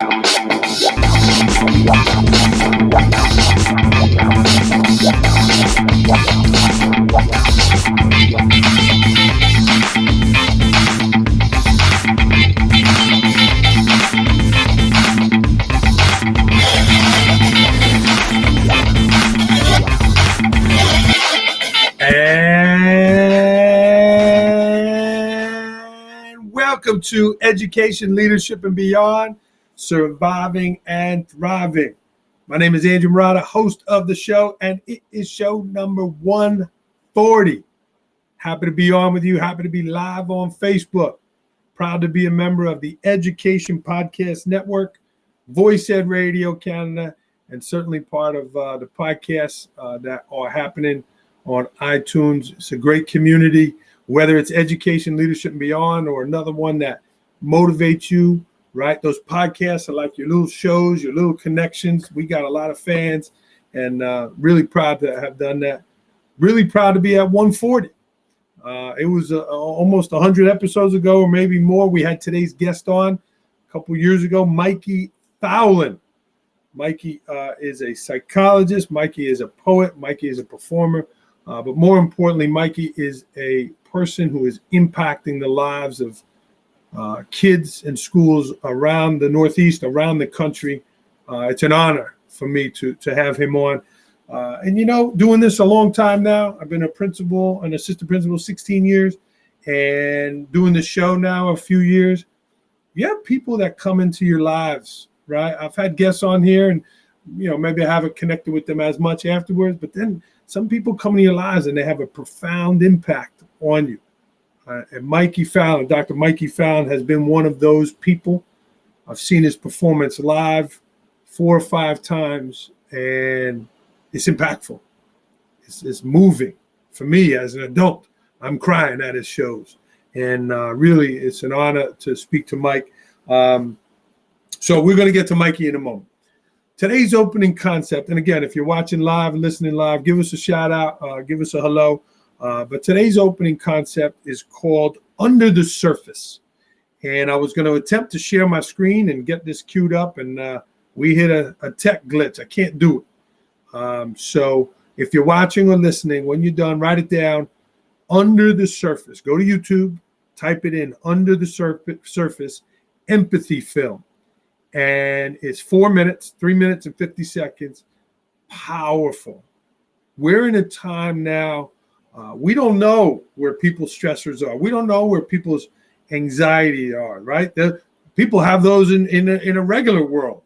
And welcome to Education, Leadership, and Beyond, Surviving and Thriving. My name is Andrew Murata, host of the show, and it is show number 140. Happy to be on with you. Happy to be live on Facebook. Proud to be a member of the Education Podcast Network, Voice Ed Radio Canada, and certainly part of the podcasts that are happening on iTunes. It's a great community, whether it's Education, Leadership, and Beyond, or another one that motivates you, right? Those podcasts are like your little shows, your little connections. We got a lot of fans, and really proud to have done that. Really proud to be at 140. It was almost 100 episodes ago, or maybe more. We had today's guest on a couple years ago, Mykee Fowlin. Mykee is a psychologist. Mykee is a poet. Mykee is a performer. But more importantly, Mykee is a person who is impacting the lives of kids and schools around the Northeast, around the country. It's an honor for me to have him on. And, you know, doing this a long time now. I've been a principal, an assistant principal, 16 years, and doing the show now a few years. You have people that come into your lives, right? I've had guests on here, and, you know, maybe I haven't connected with them as much afterwards, but then some people come into your lives and they have a profound impact on you. And Mykee Fowlin, Dr. Mykee Fowlin has been one of those people. I've seen his performance live 4 or 5 times, and it's impactful. It's moving. For me as an adult, I'm crying at his shows. And really, it's an honor to speak to Mike. So we're going to get to Mykee in a moment. Today's opening concept, and again, if you're watching live, listening live, give us a shout out, give us a hello. But today's opening concept is called Under the Surface. And I was going to attempt to share my screen and get this queued up, and we hit a tech glitch. I can't do it. So if you're watching or listening, when you're done, write it down. Under the Surface. Go to YouTube, type it in, Under the Surface, empathy film. And it's 4 minutes, 3 minutes and 50 seconds. Powerful. We're in a time now, we don't know where people's stressors are. We don't know where people's anxiety are, right? People have those in a regular world,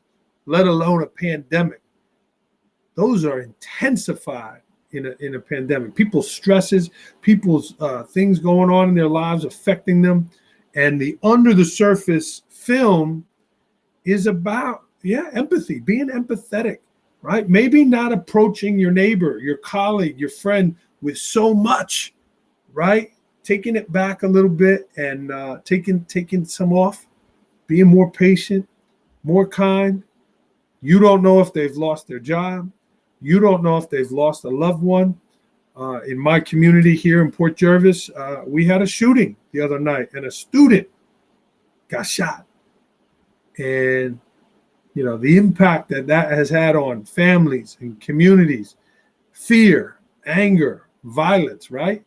let alone a pandemic. Those are intensified in a pandemic. People's stresses, people's things going on in their lives affecting them. And the Under the Surface film is about, empathy, being empathetic, right? Maybe not approaching your neighbor, your colleague, your friend with so much, right? Taking it back a little bit and taking some off, being more patient, more kind. You don't know if they've lost their job. You don't know if they've lost a loved one. In my community here in Port Jervis, we had a shooting the other night, and a student got shot. And, you know, the impact that has had on families and communities, fear, anger, violence, right?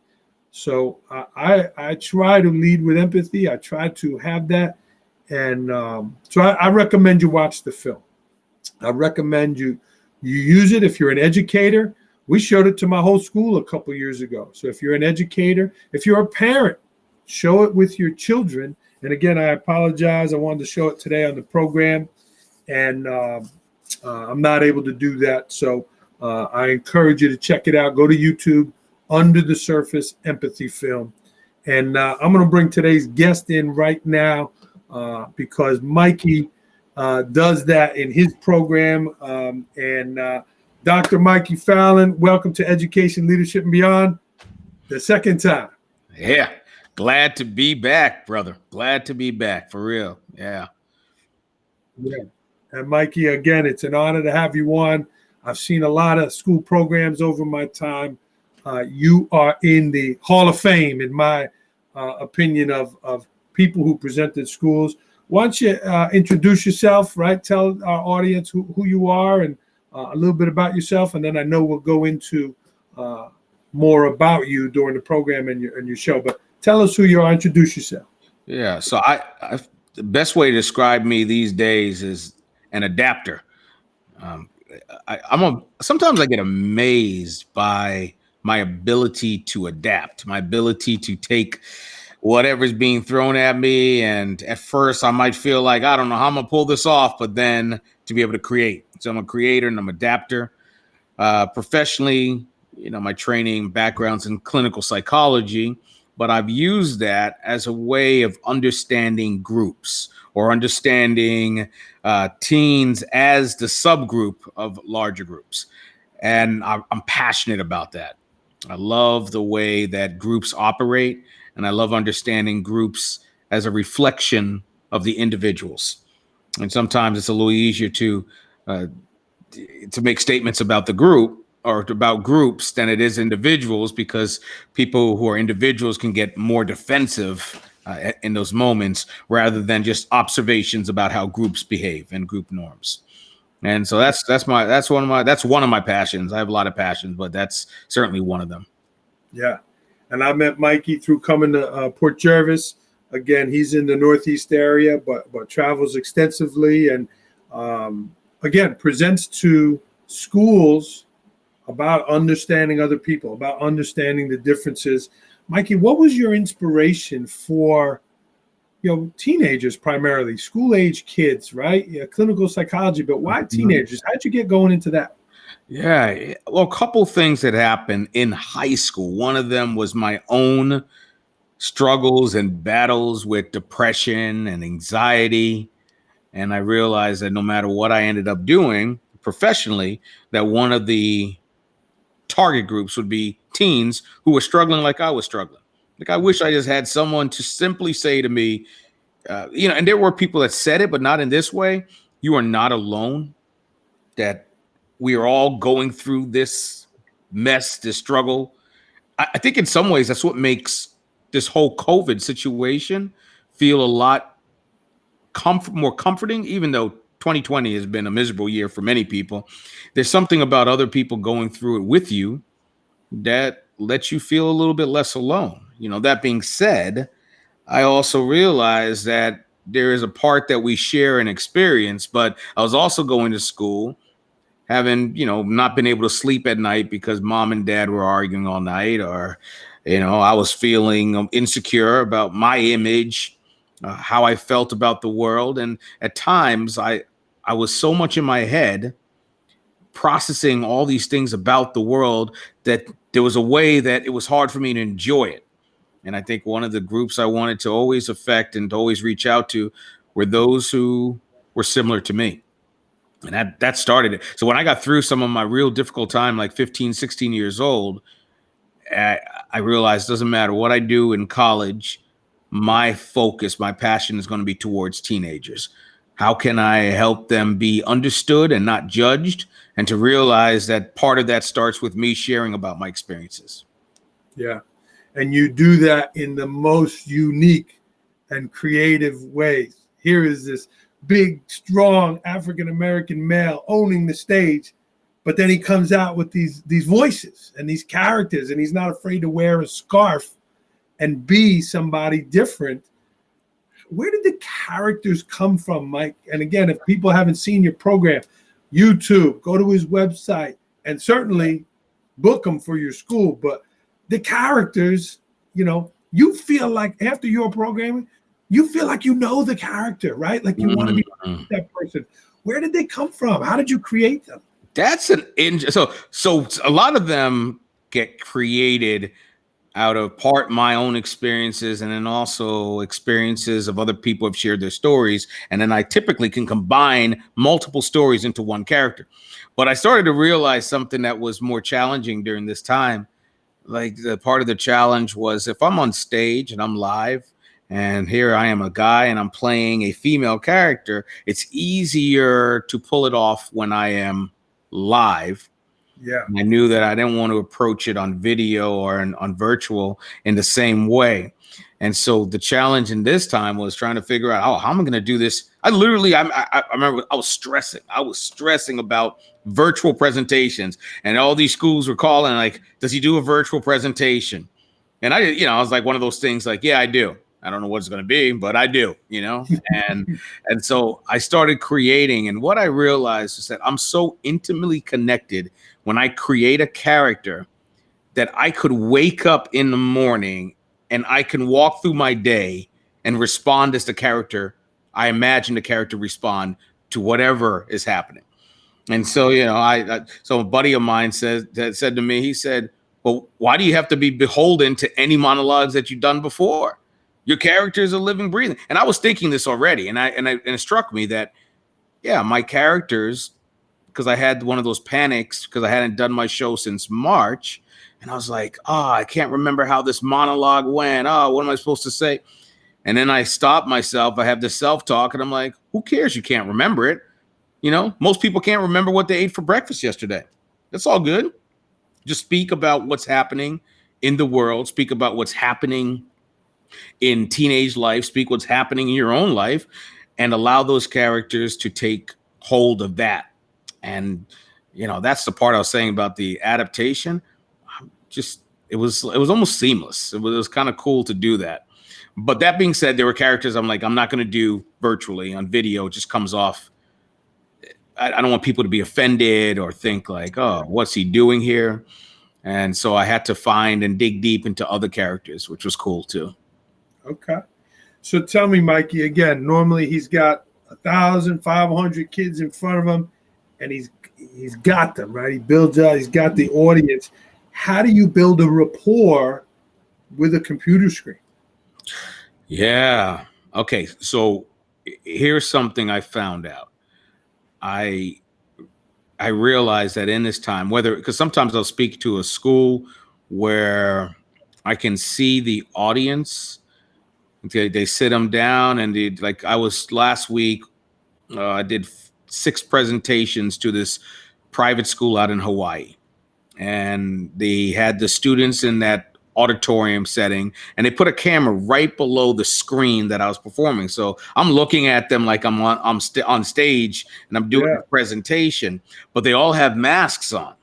So I try to lead with empathy. I try to have that. And so I recommend you watch the film. I recommend you use it if you're an educator. We showed it to my whole school a couple years ago. So if you're an educator, if you're a parent, show it with your children. And again, I apologize. I wanted to show it today on the program, and I'm not able to do that. So I encourage you to check it out. Go to YouTube, Under the Surface Empathy Film. And I'm going to bring today's guest in right now because Mykee does that in his program. And Dr. Mykee Fowlin, welcome to Education, Leadership, and Beyond, the second time. Yeah. Glad to be back, brother. Glad to be back, for real. Yeah. And Mykee, again, it's an honor to have you on. I've seen a lot of school programs over my time. You are in the Hall of Fame, in my opinion, of people who presented schools. why don't you introduce yourself, right? Tell our audience who you are and a little bit about yourself, and then I know we'll go into more about you during the program and your show. But tell us who you are. Introduce yourself. Yeah. So the best way to describe me these days is an adapter. Um, sometimes I get amazed by my ability to adapt, my ability to take whatever's being thrown at me. And at first I might feel like, I don't know how I'm gonna pull this off, but then to be able to create. So I'm a creator and I'm an adapter. Professionally, my training background's in clinical psychology, but I've used that as a way of understanding groups or understanding teens as the subgroup of larger groups. And I'm passionate about that. I love the way that groups operate, and I love understanding groups as a reflection of the individuals. And sometimes it's a little easier uh, to make statements about the group or about groups than it is individuals, because people who are individuals can get more defensive in those moments rather than just observations about how groups behave and group norms. And so that's one of my passions. I have a lot of passions, but that's certainly one of them. Yeah. And I met Mykee through coming to Port Jervis. Again, he's in the Northeast area, but travels extensively and again presents to schools about understanding other people, about understanding the differences. Mykee, what was your inspiration for teenagers, primarily school age kids, right? Yeah, clinical psychology, but why teenagers? How'd you get going into that? Yeah, well, a couple things that happened in high school. One of them was my own struggles and battles with depression and anxiety. And I realized that no matter what I ended up doing professionally, that one of the target groups would be teens who were struggling like I was struggling. Like, I wish I just had someone to simply say to me, and there were people that said it, but not in this way. You are not alone, that we are all going through this mess, this struggle. I think in some ways that's what makes this whole COVID situation feel a lot more comforting, even though 2020 has been a miserable year for many people. There's something about other people going through it with you that lets you feel a little bit less alone. That being said, I also realize that there is a part that we share and experience, but I was also going to school having, not been able to sleep at night because mom and dad were arguing all night, or, I was feeling insecure about my image, how I felt about the world. And at times I was so much in my head processing all these things about the world that there was a way that it was hard for me to enjoy it. And I think one of the groups I wanted to always affect and to always reach out to were those who were similar to me. And that started it. So when I got through some of my real difficult time, like 15, 16 years old, I realized it doesn't matter what I do in college, my focus, my passion is going to be towards teenagers. How can I help them be understood and not judged? And to realize that part of that starts with me sharing about my experiences. Yeah. And you do that in the most unique and creative ways. Here is this big, strong African-American male owning the stage, but then he comes out with these voices and these characters, and he's not afraid to wear a scarf and be somebody different. Where did the characters come from, Mike? And again, if people haven't seen your program, YouTube, go to his website, and certainly book him for your school. But the characters, you feel like after your programming, you feel like the character, right? Like you want to be that person. Where did they come from? How did you create them? That's so a lot of them get created out of part my own experiences and then also experiences of other people have shared their stories. And then I typically can combine multiple stories into one character. But I started to realize something that was more challenging during this time. Like, the part of the challenge was, if I'm on stage and I'm live and here I am, a guy, and I'm playing a female character, it's easier to pull it off when I am live. Yeah. I knew that I didn't want to approach it on video or on virtual in the same way. And so the challenge in this time was trying to figure out, how am I going to do this? I remember I was stressing. I was stressing about virtual presentations, and all these schools were calling like, does he do a virtual presentation? And I was like one of those things like, yeah, I do. I don't know what it's going to be, but I do, and so I started creating. And what I realized is that I'm so intimately connected when I create a character that I could wake up in the morning and I can walk through my day and respond as the character. I imagine the character respond to whatever is happening. And so, so a buddy of mine said to me, he said, well, why do you have to be beholden to any monologues that you've done before? Your characters are living, breathing. And I was thinking this already. And it struck me that, yeah, my characters, because I had one of those panics because I hadn't done my show since March. And I was like, I can't remember how this monologue went. What am I supposed to say? And then I stopped myself. I have this self-talk and I'm like, who cares? You can't remember it. Most people can't remember what they ate for breakfast yesterday. That's all good. Just speak about what's happening in the world. Speak about what's happening in teenage life. Speak what's happening in your own life and allow those characters to take hold of that. And, that's the part I was saying about the adaptation. It was almost seamless. It was kind of cool to do that. But that being said, there were characters I'm like, I'm not going to do virtually on video. It just comes off. I don't want people to be offended or think like, oh, what's he doing here? And so I had to find and dig deep into other characters, which was cool too. Okay. So tell me, Mykee, again, normally he's got 1,500 kids in front of him and he's got them, right? He builds out, he's got the audience. How do you build a rapport with a computer screen? Yeah. Okay. So here's something I found out. I realized that in this time, because sometimes I'll speak to a school where I can see the audience. They sit them down and like I was last week, I did 6 presentations to this private school out in Hawaii. And they had the students in that auditorium setting and they put a camera right below the screen that I was performing. So I'm looking at them like I'm on stage and I'm doing a presentation, but they all have masks on.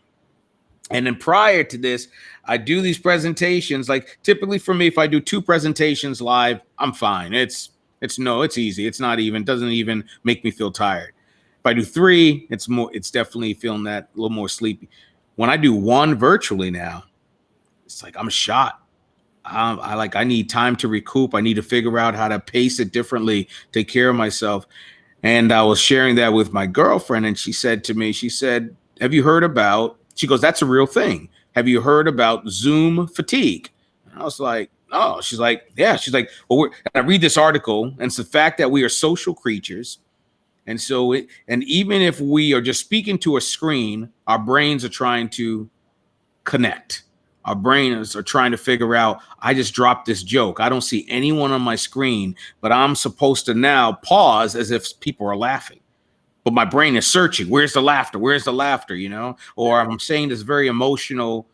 And then prior to this, I do these presentations. Like typically for me, if I do 2 presentations live, I'm fine. It's easy. Doesn't even make me feel tired. If I do 3, it's definitely feeling that a little more sleepy. When I do 1 virtually now, it's like I'm shot. I need time to recoup. I need to figure out how to pace it differently, take care of myself. And I was sharing that with my girlfriend, and she said to me, have you heard about, she goes, that's a real thing. Have you heard about Zoom fatigue? And I was like, oh, she's like, yeah. She's like, well, I read this article, and it's the fact that we are social creatures. And so, and even if we are just speaking to a screen, our brains are trying to connect. Our brains are trying to figure out, I just dropped this joke. I don't see anyone on my screen, but I'm supposed to now pause as if people are laughing. But my brain is searching. Where's the laughter? Where's the laughter? Or I'm saying this very emotional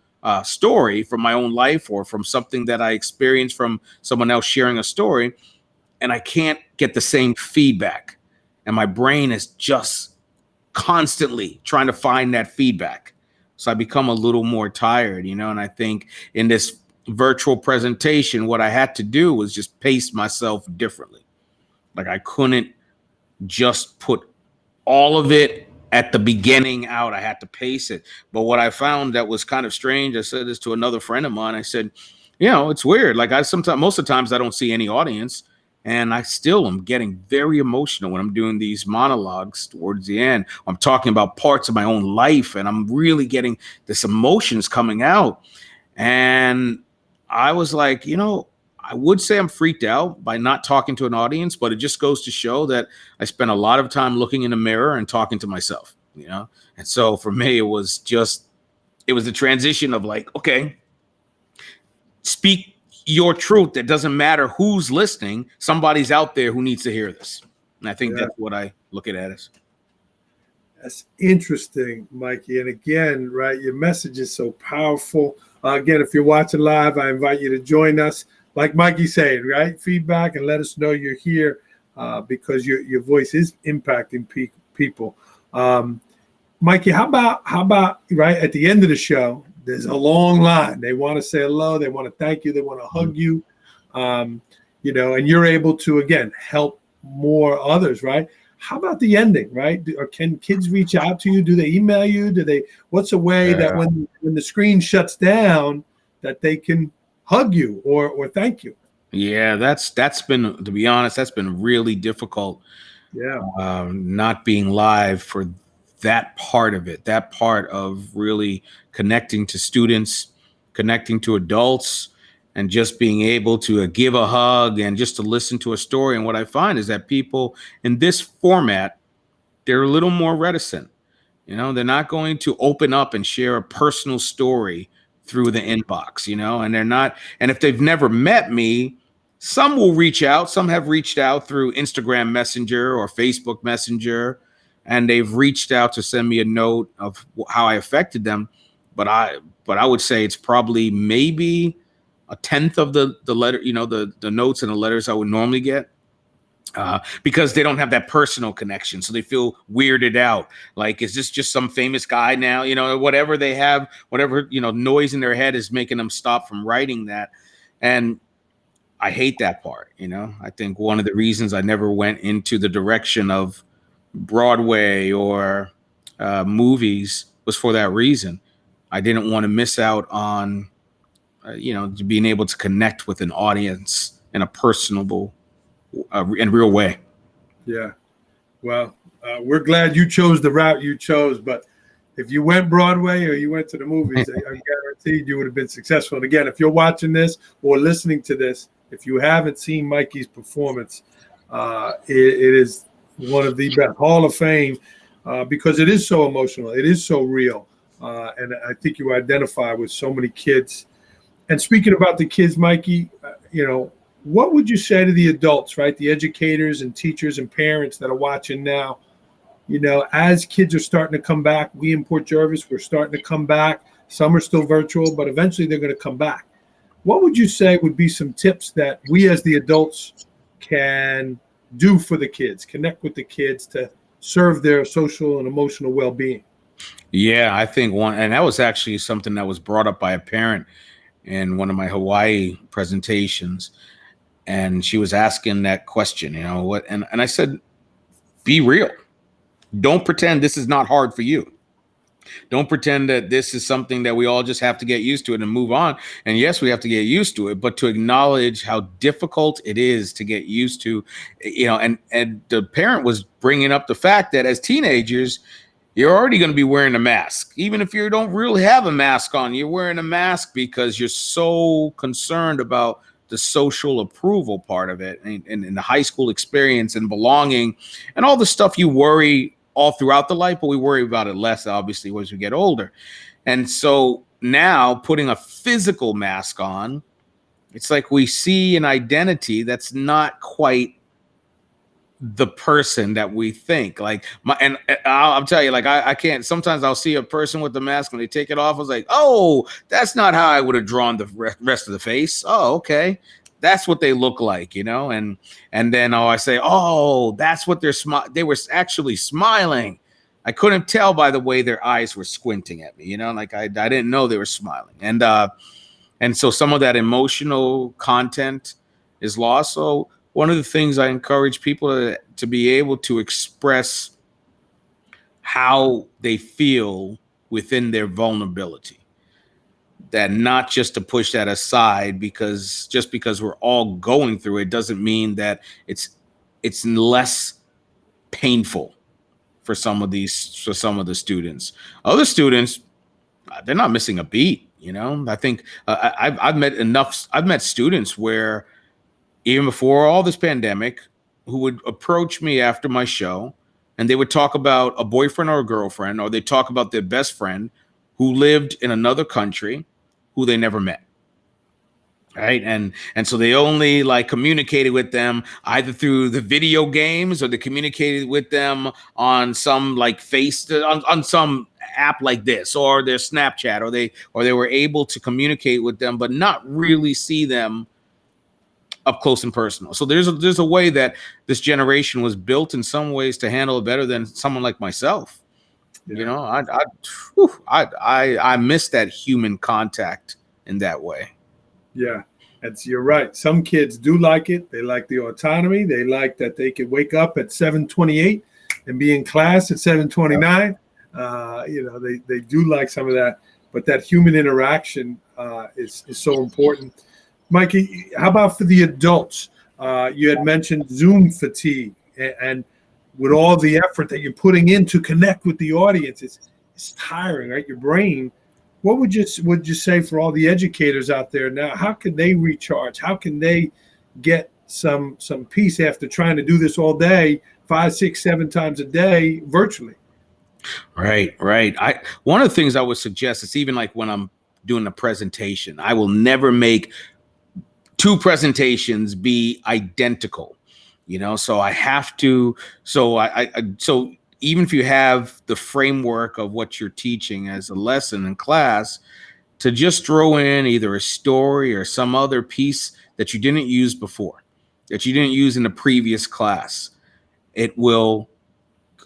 story from my own life or from something that I experienced from someone else sharing a story, and I can't get the same feedback. And my brain is just constantly trying to find that feedback. So I become a little more tired, and I think in this virtual presentation, what I had to do was just pace myself differently. Like I couldn't just put all of it at the beginning out. I had to pace it. But what I found that was kind of strange, I said this to another friend of mine. I said, it's weird. Like most of the times I don't see any audience. And I still am getting very emotional when I'm doing these monologues towards the end. I'm talking about parts of my own life and I'm really getting this emotions coming out. And I was like, I would say I'm freaked out by not talking to an audience, but it just goes to show that I spent a lot of time looking in the mirror and talking to myself, And so for me, it was the transition of like, okay, speak your truth. It doesn't matter who's listening. Somebody's out there who needs to hear this. And I think that's what I look at it as. That's interesting, Mykee. And again, right, your message is so powerful. Again, if you're watching live, I invite you to join us like Mykee said, right? Feedback and let us know you're here because your voice is impacting people. Mykee, how about right at the end of the show? There's a long line. They want to say hello. They want to thank you. They want to hug you. And you're able to again help more others, right? How about the ending, right? Or can kids reach out to you? Do they email you? Do they? What's a way that when the screen shuts down, that they can hug you or thank you? Yeah, that's been, to be honest, that's been really difficult. Yeah, Not being live for that part of it, that part of really connecting to students, connecting to adults, and just being able to give a hug and just to listen to a story. And what I find is that people in this format, they're a little more reticent. They're not going to open up and share a personal story through the inbox, and they're not. And if they've never met me, some will reach out. Some have reached out through Instagram Messenger or Facebook Messenger, and they've reached out to send me a note of how I affected them. But I would say it's probably maybe a tenth of the letter, the notes and the letters I would normally get. Because they don't have that personal connection. So they feel weirded out. Like, is this just some famous guy now? Whatever they have, whatever, noise in their head is making them stop from writing that. And I hate that part. I think one of the reasons I never went into the direction of Broadway or movies was for that reason. I didn't want to miss out on, being able to connect with an audience in a personable and real way. yeah. Well, we're glad you chose the route you chose, but if you went Broadway or you went to the movies, I guarantee you would have been successful. And again, if you're watching this or listening to this, if you haven't seen Mykee's performance, it is one of the best, Hall of Fame, because it is so emotional. It is so real. And I think you identify with so many kids. And speaking about the kids, Mykee, what would you say to the adults, right? The educators and teachers and parents that are watching now, as kids are starting to come back, we in Port Jervis, we're starting to come back. Some are still virtual, but eventually they're going to come back. What would you say would be some tips that we as the adults can do for the kids, connect with the kids to serve their social and emotional well-being? Yeah, I think one, and that was actually something that was brought up by a parent in one of my Hawaii presentations. And she was asking that question, what, and I said, be real. Don't pretend this is not hard for you. Don't pretend that this is something that we all just have to get used to it and move on. And yes, we have to get used to it, but to acknowledge how difficult it is to get used to, and the parent was bringing up the fact that as teenagers, you're already going to be wearing a mask. Even if you don't really have a mask on, you're wearing a mask because you're so concerned about the social approval part of it and the high school experience and belonging and all the stuff you worry all throughout the life, but we worry about it less, obviously, as we get older. And so now putting a physical mask on, it's like we see an identity that's not quite the person that we think. Like and I'll tell you, like I can't. Sometimes I'll see a person with the mask when they take it off. I was like, oh, that's not how I would have drawn the rest of the face. Oh, okay, that's what they look like, And then I say, oh, that's what they were actually smiling. I couldn't tell by the way their eyes were squinting at me, Like I didn't know they were smiling, and so some of that emotional content is lost. So one of the things I encourage people to be able to express how they feel within their vulnerability, that not just to push that aside, because just because we're all going through it doesn't mean that it's less painful for some of the students. Other students, they're not missing a beat. I think I've met students where even before all this pandemic, who would approach me after my show and they would talk about a boyfriend or a girlfriend, or they talk about their best friend who lived in another country who they never met. Right. And so they only like communicated with them either through the video games, or they communicated with them on some like on some app like this, or their Snapchat, or they were able to communicate with them, but not really see them up close and personal. So there's a way that this generation was built in some ways to handle it better than someone like myself. Yeah. You know, I miss that human contact in that way. Yeah, you're right. Some kids do like it. They like the autonomy. They like that they could wake up at 7:28 and be in class at 7:29. They do like some of that, but that human interaction is so important. Mykee, how about for the adults? You had mentioned Zoom fatigue, and with all the effort that you're putting in to connect with the audience, it's tiring, right? Your brain. What would you say for all the educators out there now? How can they recharge? How can they get some peace after trying to do this all day, 5, 6, 7 times a day virtually? Right. One of the things I would suggest is, even like when I'm doing a presentation, I will never make 2 presentations be identical. So I have to. So even if you have the framework of what you're teaching as a lesson in class, to just throw in either a story or some other piece that you didn't use before, that you didn't use in the previous class, it will,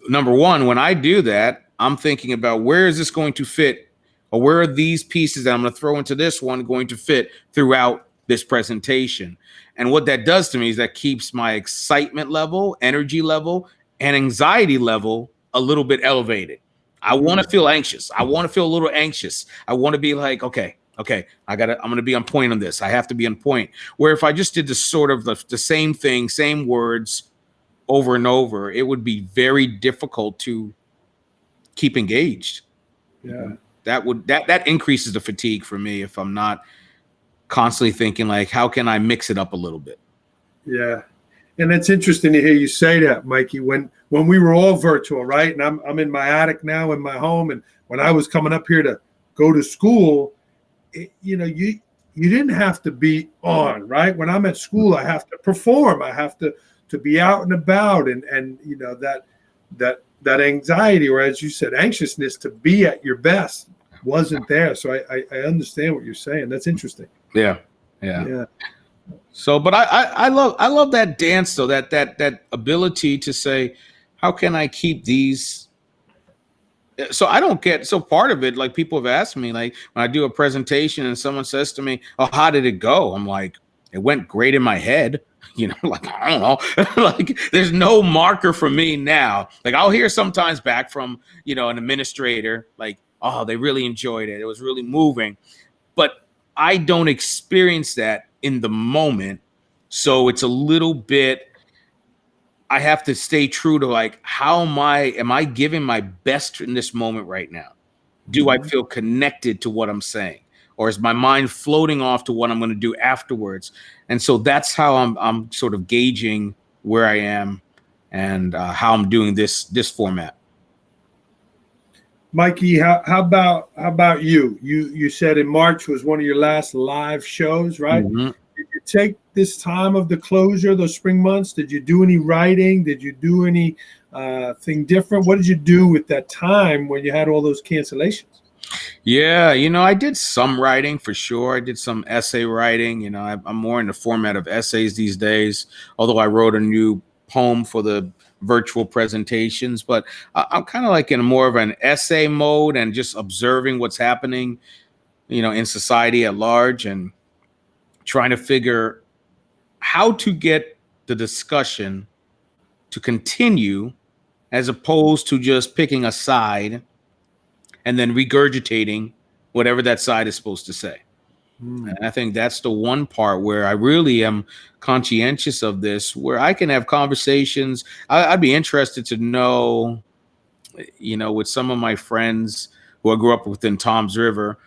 number one, when I do that, I'm thinking about where is this going to fit, or where are these pieces that I'm going to throw into this one going to fit throughout this presentation. And what that does to me is that keeps my excitement level, energy level, and anxiety level a little bit elevated. I want to feel anxious. I want to feel a little anxious. I want to be like, okay, I'm going to be on point on this. I have to be on point. Where if I just did the sort of the same thing, same words over and over, it would be very difficult to keep engaged. Yeah. That increases the fatigue for me if I'm not constantly thinking like, how can I mix it up a little bit? Yeah. And it's interesting to hear you say that, Mykee, when we were all virtual, right? And I'm in my attic now in my home. And when I was coming up here to go to school, you didn't have to be on, right? When I'm at school, I have to perform. I have to be out and about, and that anxiety, or as you said, anxiousness to be at your best wasn't there. So I understand what you're saying. That's interesting. Yeah. So, but I love that dance though, that ability to say, how can I keep these? So I don't get, so part of it, like people have asked me, like when I do a presentation and someone says to me, oh, how did it go? I'm like, it went great in my head. Like, I don't know, like there's no marker for me now. Like I'll hear sometimes back from, an administrator, like, oh, they really enjoyed it. It was really moving. But I don't experience that in the moment. So it's a little bit, I have to stay true to like, am I giving my best in this moment right now? Do I feel connected to what I'm saying? Or is my mind floating off to what I'm going to do afterwards? And so that's how I'm sort of gauging where I am and how I'm doing this format. Mykee, how about you? You said in March was one of your last live shows, right? Mm-hmm. Did you take this time of the closure, those spring months? Did you do any writing? Did you do any thing different? What did you do with that time when you had all those cancellations? Yeah, I did some writing for sure. I did some essay writing. I'm more in the format of essays these days, although I wrote a new poem for the virtual presentations. But I'm kind of like in more of an essay mode and just observing what's happening, in society at large, and trying to figure how to get the discussion to continue as opposed to just picking a side and then regurgitating whatever that side is supposed to say. And I think that's the one part where I really am conscientious of this, where I can have conversations. I'd be interested to know, with some of my friends who I grew up with in Toms River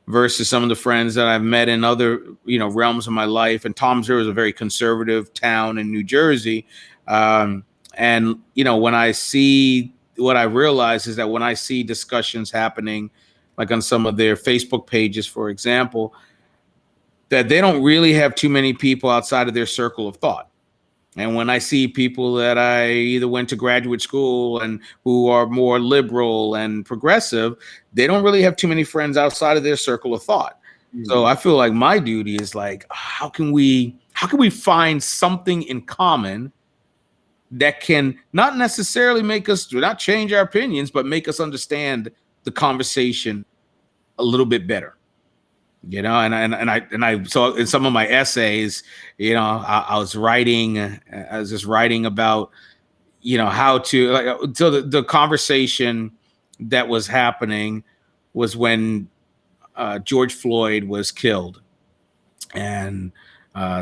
versus some of the friends that I've met in other, realms of my life. And Toms River is a very conservative town in New Jersey. And, when I see, what I realize is that when I see discussions happening, like on some of their Facebook pages, for example, that they don't really have too many people outside of their circle of thought. And when I see people that I either went to graduate school and who are more liberal and progressive, they don't really have too many friends outside of their circle of thought. So I feel like my duty is like, how can we how can we find something in common that can not necessarily make us not change our opinions, but make us understand the conversation a little bit better, you know? And I so in some of my essays, you know, I was just writing about, you know, how to so the conversation that was happening was when George Floyd was killed, and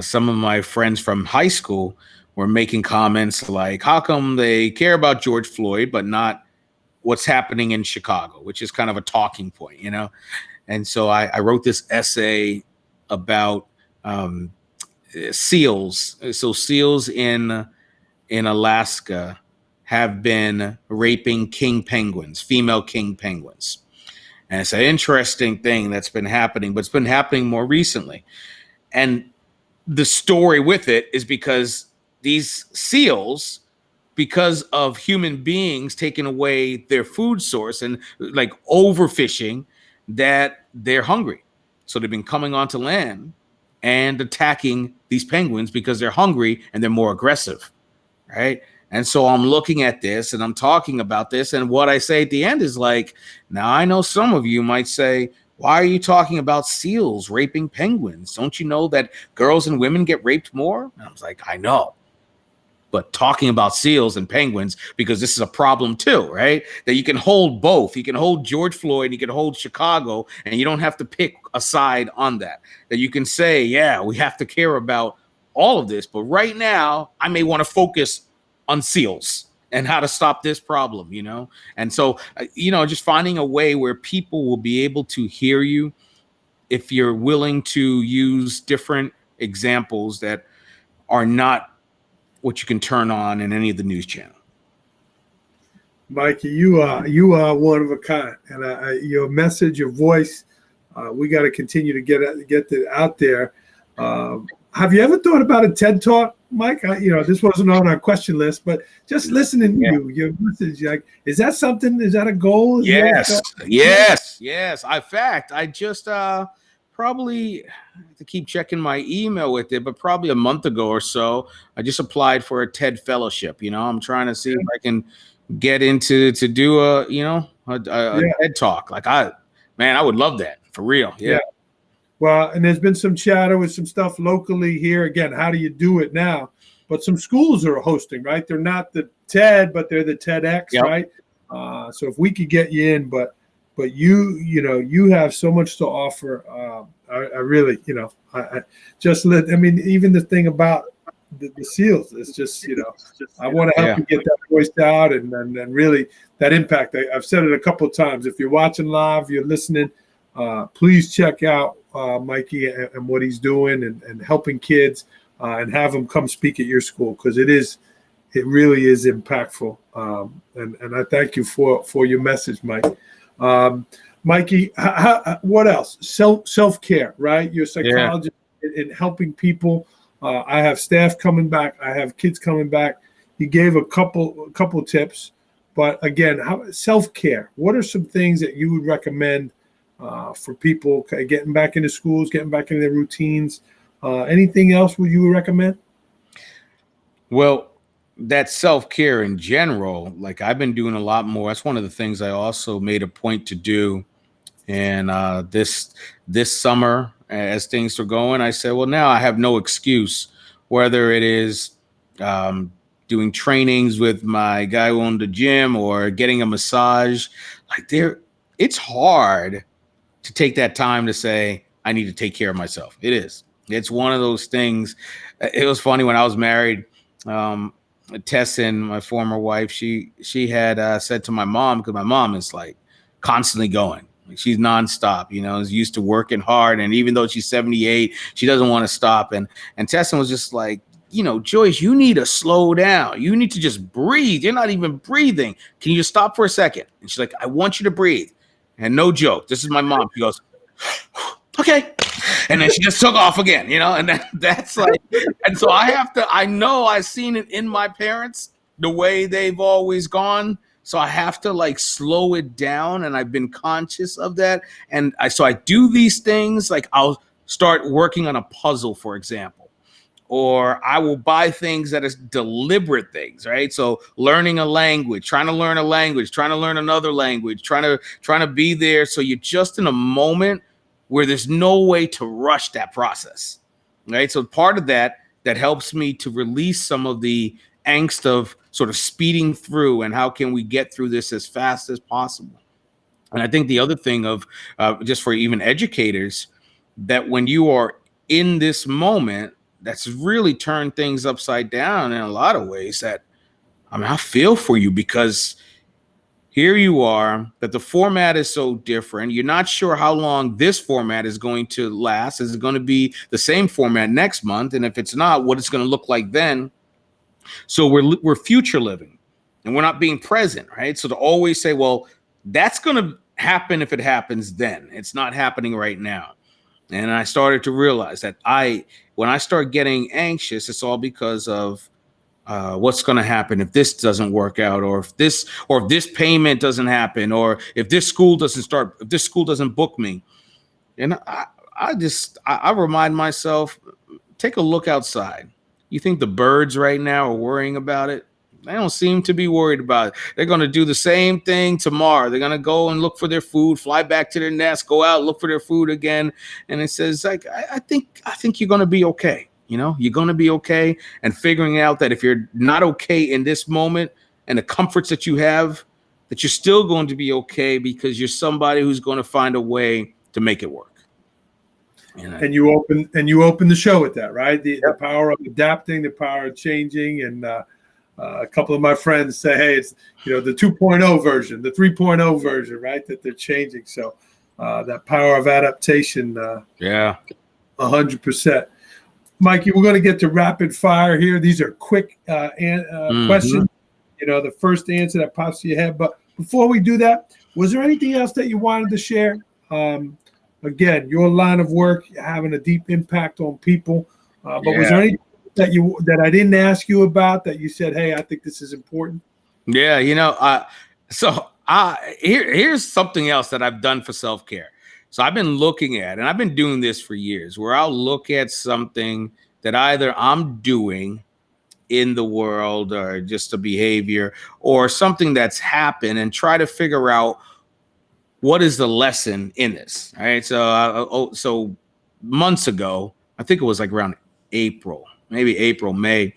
some of my friends from high school were making comments like, how come they care about George Floyd but not what's happening in Chicago, which is kind of a talking point, you know? And so I wrote this essay about seals. So seals in Alaska have been raping king penguins, female king penguins. And it's an interesting thing that's been happening, but it's been happening more recently. And the story with it is because these seals, because of human beings taking away their food source and like overfishing, that they're hungry. So they've been coming onto land and attacking these penguins because they're hungry and they're more aggressive, right? And so I'm looking at this and I'm talking about this. And what I say at the end is like, now I know some of you might say, why are you talking about seals raping penguins? Don't you know that girls and women get raped more? And I was like, I know. But talking about seals and penguins, because this is a problem too, right? That you can hold both. You can hold George Floyd, you can hold Chicago, and you don't have to pick a side on that. That you can say, yeah, we have to care about all of this. But right now, I may want to focus on seals and how to stop this problem, you know? And so, you know, just finding a way where people will be able to hear you if you're willing to use different examples that are not what you can turn on in any of the news channel. Mykee, you are one of a kind, and your message, your voice, we got to continue to get it out there. Have you ever thought about a TED Talk, Mike? You know, this wasn't on our question list, but just listening to your message, like, is that something? Is that a goal? Yes. In fact, I just probably have to keep checking my email with it, but probably a month ago or so, I just applied for a TED fellowship. You know, I'm trying to see if I can get into to do a TED Talk. Like I would love that for real. Yeah. Well, and there's been some chatter with some stuff locally here. Again, how do you do it now? But some schools are hosting, right? They're not the TED, but they're the TEDx, right? So if we could get you in, but you have so much to offer. I really, you know, I mean, even the thing about the seals, it's just, you know, I want to help you get that voice out and really that impact. I've said it a couple of times. If you're watching live, you're listening, please check out Mykee and what he's doing and helping kids and have them come speak at your school, because it really is impactful. And I thank you for your message, Mike. Mykee, what else? Self-care, right? You're a psychologist in helping people. I have staff coming back. I have kids coming back. You gave a couple tips, but again, self-care. What are some things that you would recommend for people getting back into schools, getting back into their routines? Anything else would you recommend? Well, that self-care in general, like I've been doing a lot more. That's one of the things I also made a point to do. And this summer, as things were going, I said, well, now I have no excuse, whether it is doing trainings with my guy who owned the gym or getting a massage. It's hard to take that time to say, I need to take care of myself. It is. It's one of those things. It was funny when I was married. Tessin, my former wife, she had said to my mom, because my mom is like constantly going. Like she's nonstop, you know, is used to working hard. And even though she's 78, she doesn't want to stop. And Tessin was just like, you know, Joyce, you need to slow down. You need to just breathe. You're not even breathing. Can you just stop for a second? And she's like, I want you to breathe. And no joke, this is my mom. She goes, okay. And then she just took off again, you know, and that's like, and so I know I've seen it in my parents, the way they've always gone. So I have to like slow it down. And I've been conscious of that. So I do these things, like I'll start working on a puzzle, for example, or I will buy things that is deliberate things, right? So learning a language, trying to learn a language, trying to learn another language, trying to be there. So you're just in a moment where there's no way to rush that process, right? So part of that helps me to release some of the angst of sort of speeding through and how can we get through this as fast as possible. And I think the other thing of just for even educators, that when you are in this moment, that's really turned things upside down in a lot of ways. That, I mean, I feel for you, because here you are, that the format is so different. You're not sure how long this format is going to last. Is it going to be the same format next month? And if it's not, what it's going to look like then? So we're future living, and we're not being present, right? So to always say, well, that's going to happen if it happens then. It's not happening right now. And I started to realize that when I start getting anxious, it's all because of what's going to happen if this doesn't work out, or if this payment doesn't happen, or if this school doesn't book me. And I remind myself, take a look outside. You think the birds right now are worrying about it? They don't seem to be worried about it. They're going to do the same thing tomorrow. They're going to go and look for their food, fly back to their nest, go out, look for their food again. And it says, like, I think you're going to be okay. You know, you're going to be okay. And figuring out that if you're not okay in this moment and the comforts that you have, that you're still going to be okay, because you're somebody who's going to find a way to make it work. And you open the show with that, right? The power of adapting, the power of changing. And a couple of my friends say, hey, it's, the 2.0 version, the 3.0 version, right? That they're changing. So that power of adaptation. 100%. Mykee, we're going to get to rapid fire here. These are quick questions. The first answer that pops to your head. But before we do that, was there anything else that you wanted to share? Again, your line of work having a deep impact on people. But was there anything that I didn't ask you about that you said, hey, I think this is important? Yeah, here's something else that I've done for self-care. So I've been looking at, and I've been doing this for years, where I'll look at something that either I'm doing in the world, or just a behavior, or something that's happened, and try to figure out what is the lesson in this. All right. So months ago, I think it was like around April, May,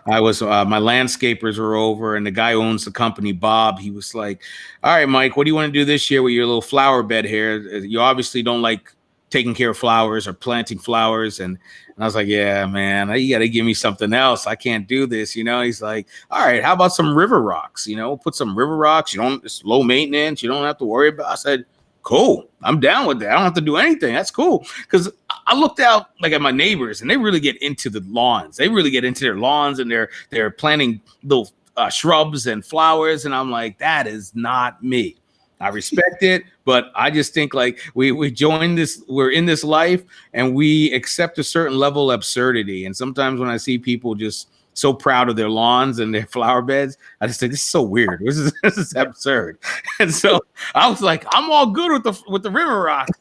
I was, my landscapers were over, and the guy who owns the company, Bob, he was like, all right, Mike, what do you want to do this year with your little flower bed here? You obviously don't like taking care of flowers or planting flowers. And I was like, yeah, man, you got to give me something else. I can't do this. He's like, all right, how about some river rocks? Put some river rocks. It's low maintenance. You don't have to worry about it. I said, cool, I'm down with that. I don't have to do anything. That's cool. Because I looked out like at my neighbors, and they really get into the lawns. They really get into their lawns, and they're planting little shrubs and flowers. And I'm like, that is not me. I respect it, but I just think like we join this, we're in this life, and we accept a certain level of absurdity. And sometimes when I see people just so proud of their lawns and their flower beds, I just think this is so weird. This is absurd. And so I was like, I'm all good with the river rocks.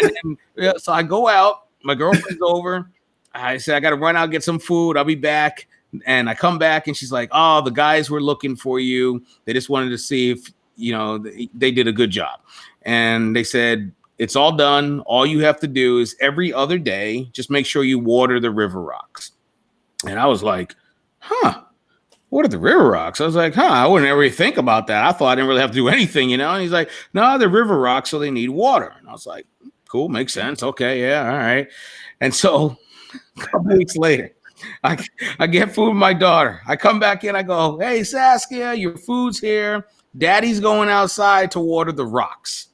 And then, so I go out, my girlfriend's over. I said, I got to run out, get some food. I'll be back. And I come back, and she's like, oh, the guys were looking for you. They just wanted to see if, they did a good job. And they said, it's all done. All you have to do is every other day, just make sure you water the river rocks. And I was like, what are the river rocks? I was like, I wouldn't ever think about that. I thought I didn't really have to do anything, And he's like, no, they're river rocks, so they need water. And I was like, cool, makes sense. Okay, yeah, all right. And so a couple weeks later, I get food with my daughter. I come back in, I go, hey, Saskia, your food's here. Daddy's going outside to water the rocks.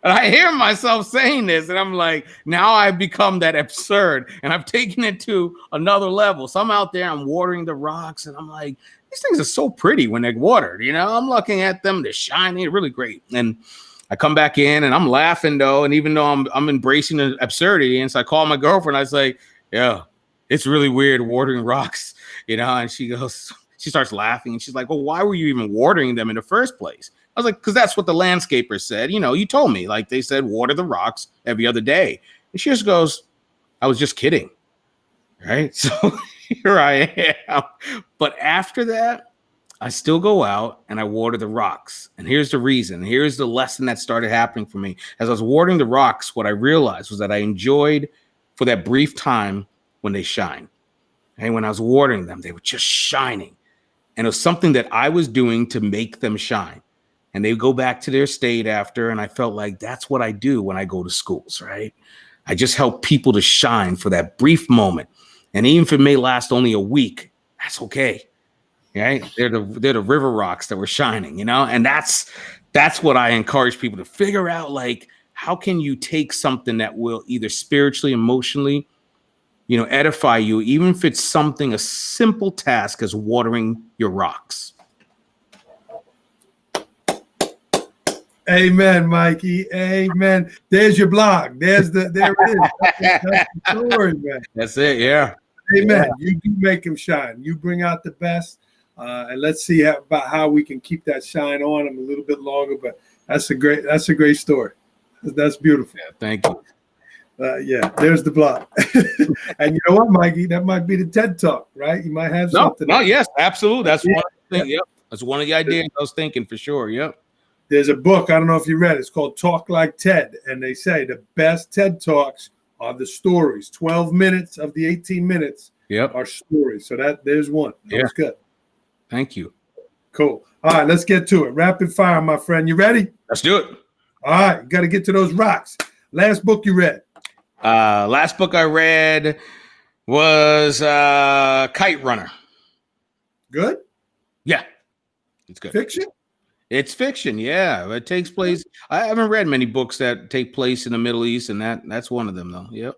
And I hear myself saying this, and I'm like, now I've become that absurd, and I've taken it to another level. So I'm out there, I'm watering the rocks, and I'm like, these things are so pretty when they're watered. I'm looking at them, they're shiny, they're really great. And I come back in, and I'm laughing though, and even though I'm embracing the absurdity, and so I call my girlfriend. I was like, yeah, it's really weird watering rocks, And she starts laughing, and she's like, well, why were you even watering them in the first place? I was like, because that's what the landscaper said. You told me, like they said, water the rocks every other day. And she just goes, I was just kidding. right? So here I am. But after that, I still go out and I water the rocks. And here's the reason. Here's the lesson that started happening for me. As I was watering the rocks, what I realized was that I enjoyed for that brief time when they shine. And when I was watering them, they were just shining. And it was something that I was doing to make them shine. And they go back to their state after. And I felt like that's what I do when I go to schools, right? I just help people to shine for that brief moment. And even if it may last only a week, that's okay. Right? They're the river rocks that were shining, and that's what I encourage people to figure out. Like, how can you take something that will either spiritually, emotionally, edify you, even if it's something, a simple task as watering your rocks. Amen, Mykee. Amen. There's your blog. There it is. That's the story, man. That's it. Yeah. Amen. Yeah. You do make them shine. You bring out the best. And let's see about how we can keep that shine on them a little bit longer. But that's a great story. That's beautiful. Yeah, thank you. Yeah, there's the blog. And you know what, Mykee? That might be the TED Talk, right? You might have something. No, yes, absolutely. That's one of the things. Yep. That's one of the ideas I was thinking for sure. Yep. There's a book, I don't know if you read it. It's called Talk Like TED. And they say the best TED Talks are the stories. 12 minutes of the 18 minutes are stories. So there's one. That was good. Thank you. Cool. All right, let's get to it. Rapid fire, my friend. You ready? Let's do it. All right, got to get to those rocks. Last book you read? Last book I read was Kite Runner. Good? Yeah. It's good. Fiction? It's fiction, yeah. It takes place. I haven't read many books that take place in the Middle East, and that's one of them, though. Yep.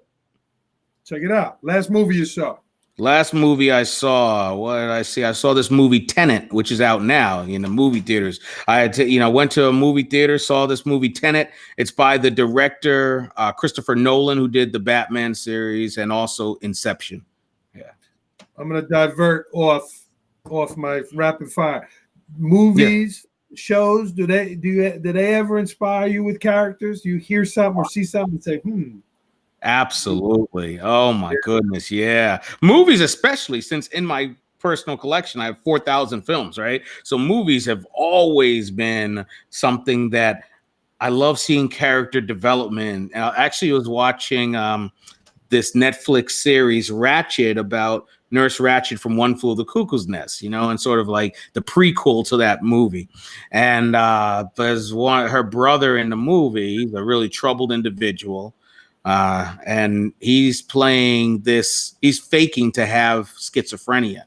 Check it out. Last movie you saw? Last movie I saw, what did I see? I saw this movie Tenet, which is out now in the movie theaters. I had to, went to a movie theater, saw this movie Tenet. It's by the director Christopher Nolan, who did the Batman series and also Inception. Yeah. I'm gonna divert off my rapid fire. Movies, shows. Do they ever inspire you with characters? You hear something or see something and say, Absolutely. Oh my goodness. Yeah. Movies, especially since in my personal collection, I have 4,000 films, right? So movies have always been something that I love seeing character development. Actually, I was watching this Netflix series Ratched about Nurse Ratched from One Flew Over the Cuckoo's Nest, and sort of like the prequel to that movie. And there's her brother in the movie, he's a really troubled individual. And he's faking to have schizophrenia,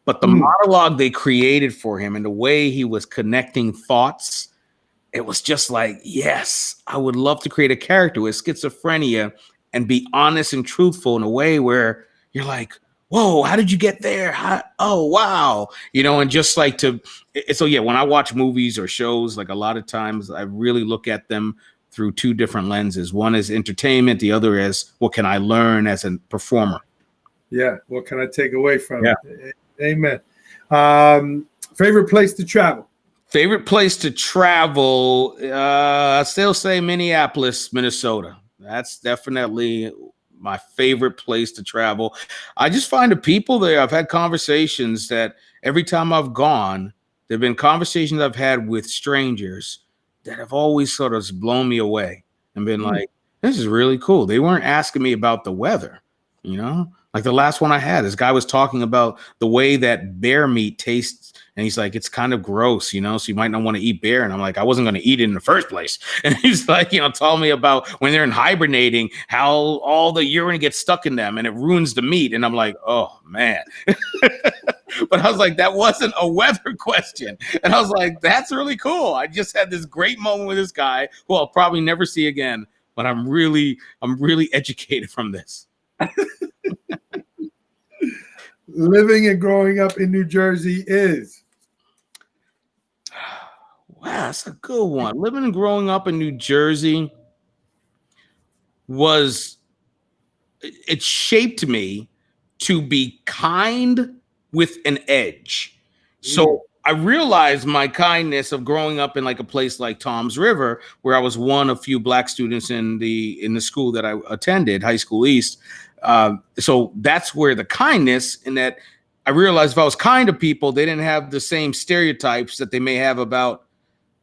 but the monologue they created for him and the way he was connecting thoughts, it was just like, yes, I would love to create a character with schizophrenia and be honest and truthful in a way where you're like, whoa, how did you get there? Oh, wow. And just like when I watch movies or shows, like a lot of times I really look at them through two different lenses. One is entertainment. The other is, what can I learn as a performer? Yeah. What can I take away from it? Amen. Favorite place to travel? Favorite place to travel? I still say Minneapolis, Minnesota. That's definitely my favorite place to travel. I just find the people there. I've had conversations that every time I've gone, there've been conversations I've had with strangers that have always sort of blown me away and been like, this is really cool. They weren't asking me about the weather, like the last one I had, this guy was talking about the way that bear meat tastes. And he's like, it's kind of gross, so you might not want to eat bear. And I'm like, I wasn't going to eat it in the first place. And he's like, telling me about when they're hibernating, how all the urine gets stuck in them and it ruins the meat. And I'm like, oh man. But I was like, that wasn't a weather question. And I was like, that's really cool. I just had this great moment with this guy who I'll probably never see again. But I'm really educated from this. Living and growing up in New Jersey is? Wow, that's a good one. Living and growing up in New Jersey it shaped me to be kind with an edge. So I realized my kindness of growing up in like a place like Toms River, where I was one of few Black students in the school that I attended, High School East. So that's where the kindness, in that I realized if I was kind to people, they didn't have the same stereotypes that they may have about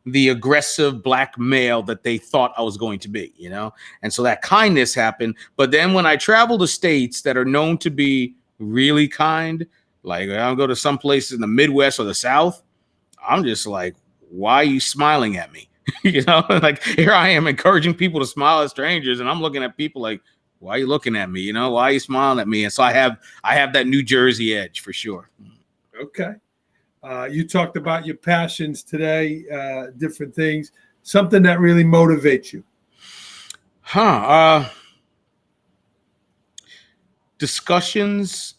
the aggressive black male that they thought I was going to be, you know? And so that kindness happened. But then when I travel to states that are known to be really kind, like I'll go to some places in the Midwest or the South, I'm just like, why are you smiling at me? You know, like here I am encouraging people to smile at strangers, and I'm looking at people like, why are you looking at me? You know, why are you smiling at me? And so I have that New Jersey edge for sure. Okay. You talked about your passions today, different things, something that really motivates you. Discussions.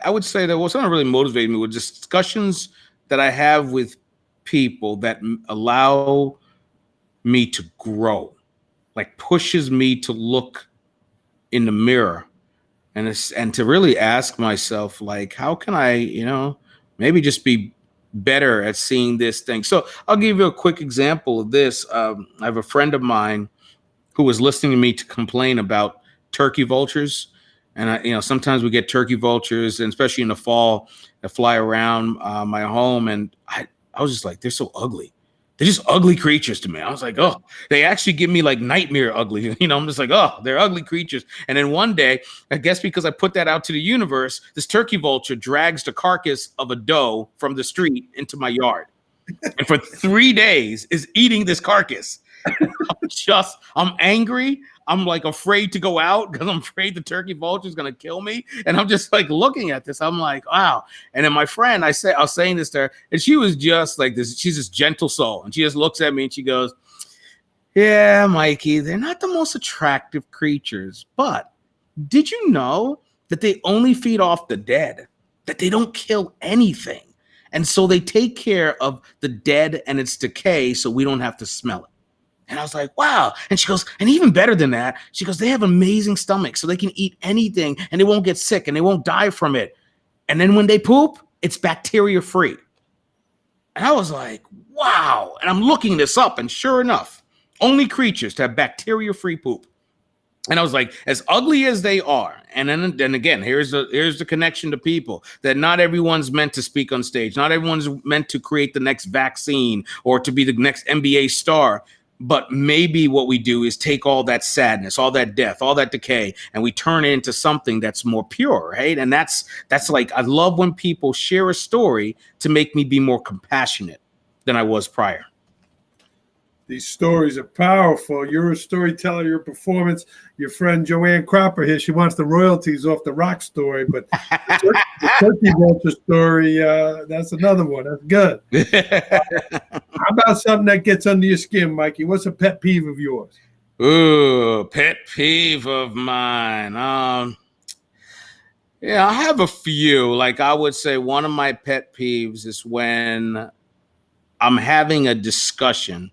I would say that what's not really motivating me was discussions that I have with people that allow me to grow, like pushes me to look in the mirror and to really ask myself, like, how can I, you know, maybe just be better at seeing this thing. So I'll give you a quick example of this. I have a friend of mine who was listening to me to complain about turkey vultures. And sometimes we get turkey vultures, and especially in the fall, that fly around my home. And I was just like, they're so ugly. They're just ugly creatures to me. I was like, oh, they actually give me like nightmare ugly. You know, I'm just like, oh, they're ugly creatures. And then one day, I guess because I put that out to the universe, this turkey vulture drags the carcass of a doe from the street into my yard. And for 3 days is eating this carcass. I'm angry. I'm like afraid to go out because I'm afraid the turkey vulture is going to kill me. And I'm just like looking at this. I'm like, wow. And then my friend, I was saying this to her, and she was just like this. She's this gentle soul. And she just looks at me and she goes, yeah, Mykee, they're not the most attractive creatures, but did you know that they only feed off the dead, that they don't kill anything? And so they take care of the dead and its decay so we don't have to smell it. And I was like, wow. And she goes, and even better than that, she goes, they have amazing stomachs, so they can eat anything and they won't get sick and they won't die from it. And then when they poop, it's bacteria free. And I was like, wow. And I'm looking this up, and sure enough, only creatures to have bacteria free poop. And I was like, as ugly as they are, and then again, here's the connection to people, that not everyone's meant to speak on stage. Not everyone's meant to create the next vaccine or to be the next NBA star. But maybe what we do is take all that sadness, all that death, all that decay, and we turn it into something that's more pure, right? And that's like, I love when people share a story to make me be more compassionate than I was prior. These stories are powerful. You're a storyteller, your performance. Your friend Joanne Cropper here, she wants the royalties off the rock story, but the turkey vulture story, that's another one. That's good. How about something that gets under your skin, Mykee? What's a pet peeve of yours? Ooh, pet peeve of mine. Yeah, I have a few. Like, I would say one of my pet peeves is when I'm having a discussion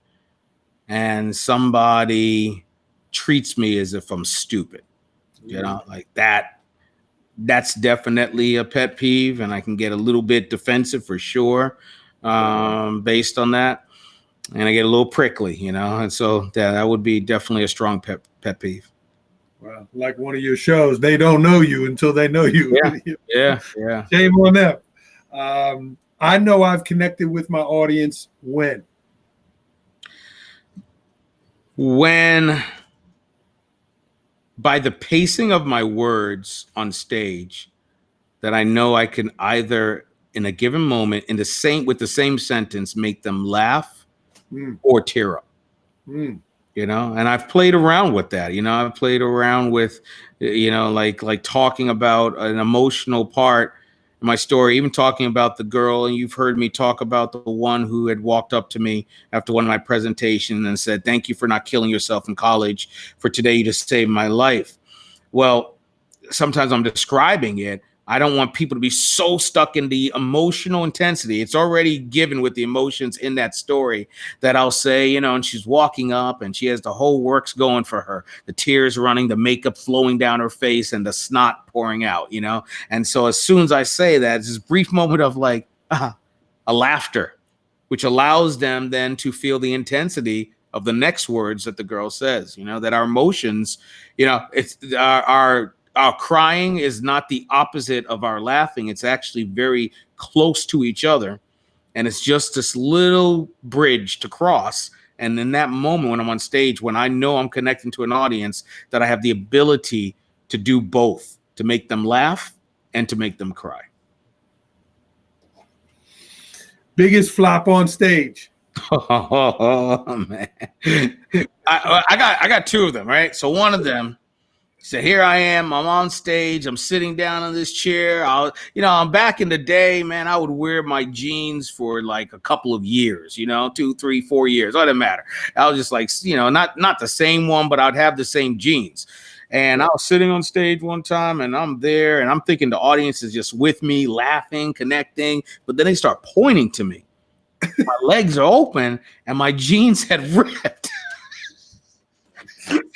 and somebody treats me as if I'm stupid, you know, like that. That's definitely a pet peeve, and I can get a little bit defensive for sure, based on that, and I get a little prickly, you know, and so that would be definitely a strong pet peeve. Well, like one of your shows, they don't know you until they know you. Yeah. Shame on them. I know I've connected with my audience when by the pacing of my words on stage, that I know I can either in a given moment with the same sentence make them laugh or tear up. You know, and I've played around with that. You know, I've played around with, you know, like talking about an emotional part in my story, even talking about the girl. And you've heard me talk about the one who had walked up to me after one of my presentations and said, thank you for not killing yourself in college. For today, you just saved my life. Well, sometimes I'm describing it. I don't want people to be so stuck in the emotional intensity. It's already given with the emotions in that story that I'll say, you know, and she's walking up and she has the whole works going for her, the tears running, the makeup flowing down her face, and the snot pouring out, you know. And so as soon as I say that, it's this brief moment of like a laughter, which allows them then to feel the intensity of the next words that the girl says, you know, that our emotions, you know, it's our our crying is not the opposite of our laughing. It's actually very close to each other. And it's just this little bridge to cross. And in that moment when I'm on stage, when I know I'm connecting to an audience, that I have the ability to do both, to make them laugh and to make them cry. Biggest flop on stage? Oh, man. I got two of them, right? So one of them, so here I am, I'm on stage, I'm sitting down in this chair. I'm back in the day, man, I would wear my jeans for like a couple of years, 2, 3, 4 years. It doesn't matter. I was just like, not the same one, but I'd have the same jeans. And I was sitting on stage one time and I'm there and I'm thinking the audience is just with me, laughing, connecting, but then they start pointing to me. My legs are open and my jeans had ripped.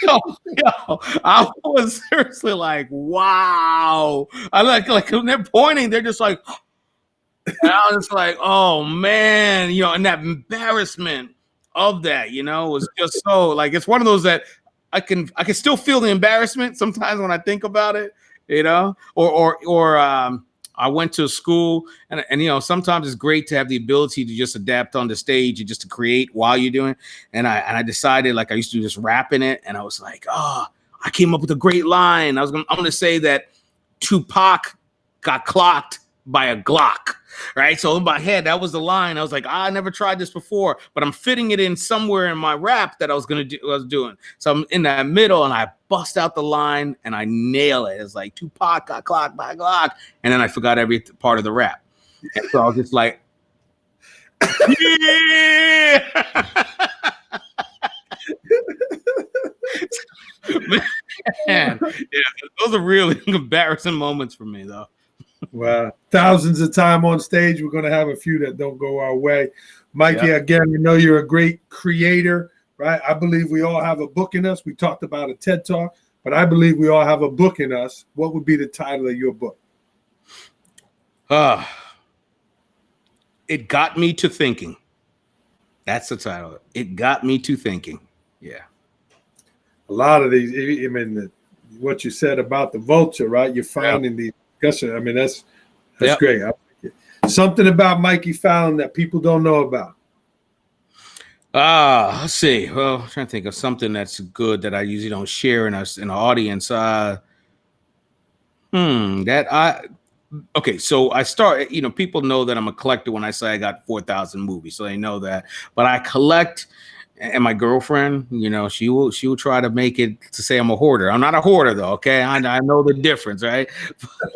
I was seriously like, wow. I like when they're pointing, they're just like, and I was like, oh man, and that embarrassment of that, was just so like, it's one of those that I can still feel the embarrassment sometimes when I think about it, or I went to school and sometimes it's great to have the ability to just adapt on the stage and just to create while you're doing. And I decided, like, I used to just rap in it. And I was like, I came up with a great line. I'm going to say that Tupac got clocked by a Glock. Right. So in my head, that was the line. I was like, I never tried this before, but I'm fitting it in somewhere in my rap that I was doing. So I'm in that middle and I bust out the line and I nail it. It's like Tupac got clocked by a Glock. And then I forgot every part of the rap. And so I was just like, yeah. Man, yeah, those are really embarrassing moments for me, though. Well, thousands of time on stage. We're going to have a few that don't go our way. Mykee, Again, we know you're a great creator, right? I believe we all have a book in us. We talked about a TED Talk, but I believe we all have a book in us. What would be the title of your book? It Got Me to Thinking. That's the title. It Got Me to Thinking. Yeah. A lot of these, I mean, what you said about the vulture, right? You're finding these discussions. I mean, that's great. Something about Mykee Fowlin that people don't know about. Let's see. Well, I'm trying to think of something that's good that I usually don't share in the audience. Okay, so I start, people know that I'm a collector when I say I got 4,000 movies, so they know that. But I collect, and my girlfriend, she will try to make it to say I'm a hoarder. I'm not a hoarder though, okay? I know the difference, right?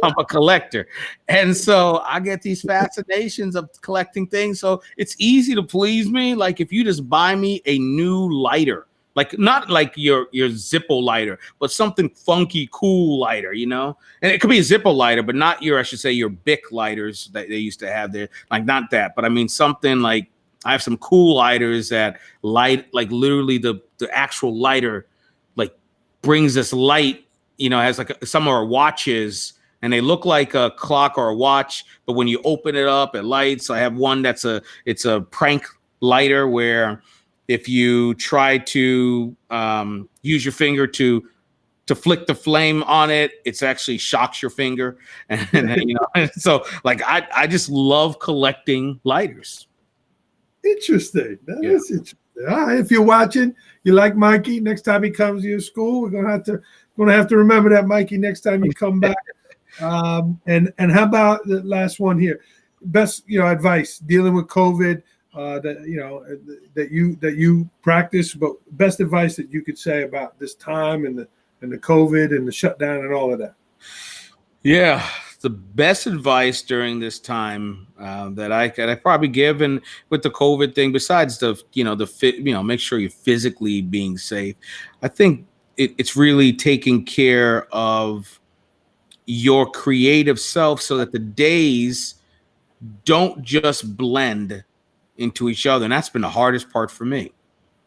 I'm a collector. And so I get these fascinations of collecting things. So it's easy to please me. Like if you just buy me a new lighter, like not like your Zippo lighter, but something funky, cool lighter, and it could be a Zippo lighter, but not your Bic lighters that they used to have there. Like not that, but I mean something like I have some cool lighters that light, like literally the actual lighter, like brings this light, has like some are watches and they look like a clock or a watch, but when you open it up, it lights. I have one it's a prank lighter where if you try to use your finger to flick the flame on it, it's actually shocks your finger. And so like I just love collecting lighters. Interesting. That is interesting. All right, if you're watching, you like Mykee, next time he comes to your school, we're gonna have to remember that, Mykee, next time you come back. And how about the last one here? Best advice dealing with COVID that you practice, but best advice that you could say about this time and the COVID and the shutdown and all of that. Yeah, the best advice during this time that I probably give, and with the COVID thing, besides make sure you're physically being safe. I think it's really taking care of your creative self so that the days don't just blend into each other. And that's been the hardest part for me.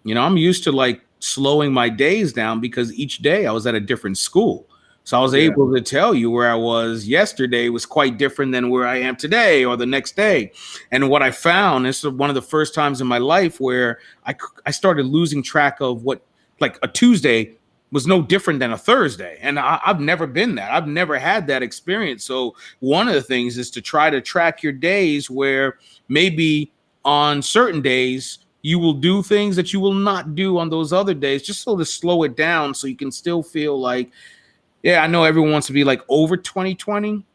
I'm used to like slowing my days down because each day I was at a different school. So I was able to tell you where I was yesterday was quite different than where I am today or the next day. And what I found, this is one of the first times in my life where I started losing track of what, like a Tuesday, was no different than a Thursday. And I've never been that. I've never had that experience. So one of the things is to try to track your days where maybe on certain days you will do things that you will not do on those other days, just so to slow it down so you can still feel like, yeah, I know everyone wants to be like over 2020,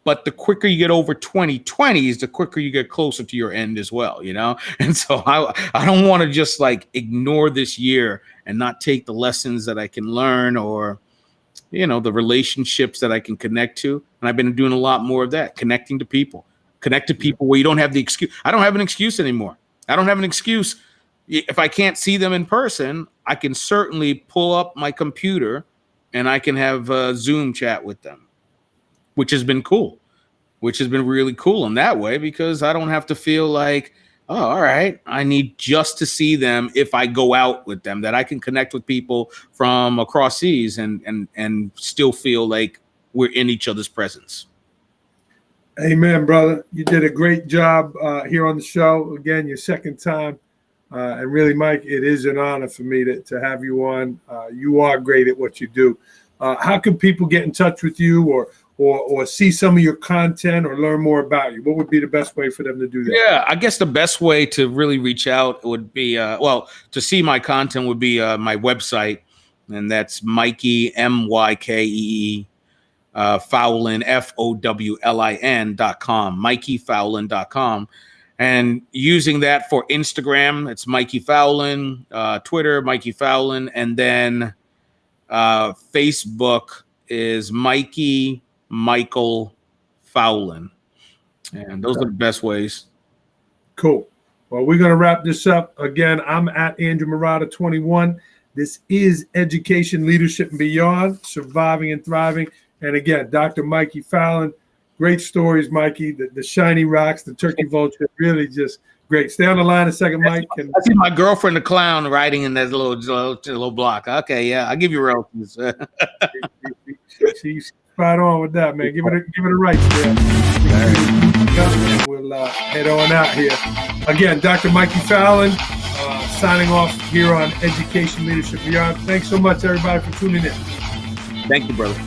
but the quicker you get over 2020s, the quicker you get closer to your end as well, you know? And so I don't want to just like ignore this year and not take the lessons that I can learn, or, you know, the relationships that I can connect to. And I've been doing a lot more of that, connect to people where you don't have the excuse. I don't have an excuse anymore. I don't have an excuse. If I can't see them in person, I can certainly pull up my computer and I can have a Zoom chat with them, which has been cool, which has been really cool in that way, because I don't have to feel like, oh, all right, I need just to see them if I go out with them, that I can connect with people from across seas and still feel like we're in each other's presence. Amen, brother. You did a great job here on the show. Again, your second time. And really, Mike, it is an honor for me to have you on. You are great at what you do. How can people get in touch with you or see some of your content or learn more about you? What would be the best way for them to do that? Yeah, I guess the best way to really reach out would be, to see my content would be my website, and that's Mykee, Mykee, Fowlin, Fowlin.com, MykeeFowlin.com. And using that for Instagram, it's Mykee Fowlin, Twitter, Mykee Fowlin, and then Facebook is Mykee Michael Fowlin. And those are the best ways. Cool. Well, we're going to wrap this up. Again, I'm at Andrew Murata 21. This is Education, Leadership, and Beyond, Surviving and Thriving. And again, Dr. Mykee Fowlin. Great stories, Mykee. The shiny rocks, the turkey vulture, really just great. Stay on the line a second, Mike. I see my girlfriend, the clown, riding in that little block. Okay, yeah, I'll give you royalties. She's spot on with that, man. Give it a right there. We'll head on out here. Again, Dr. Mykee Fowlin signing off here on Education, Leadership, Beyond. Thanks so much, everybody, for tuning in. Thank you, brother.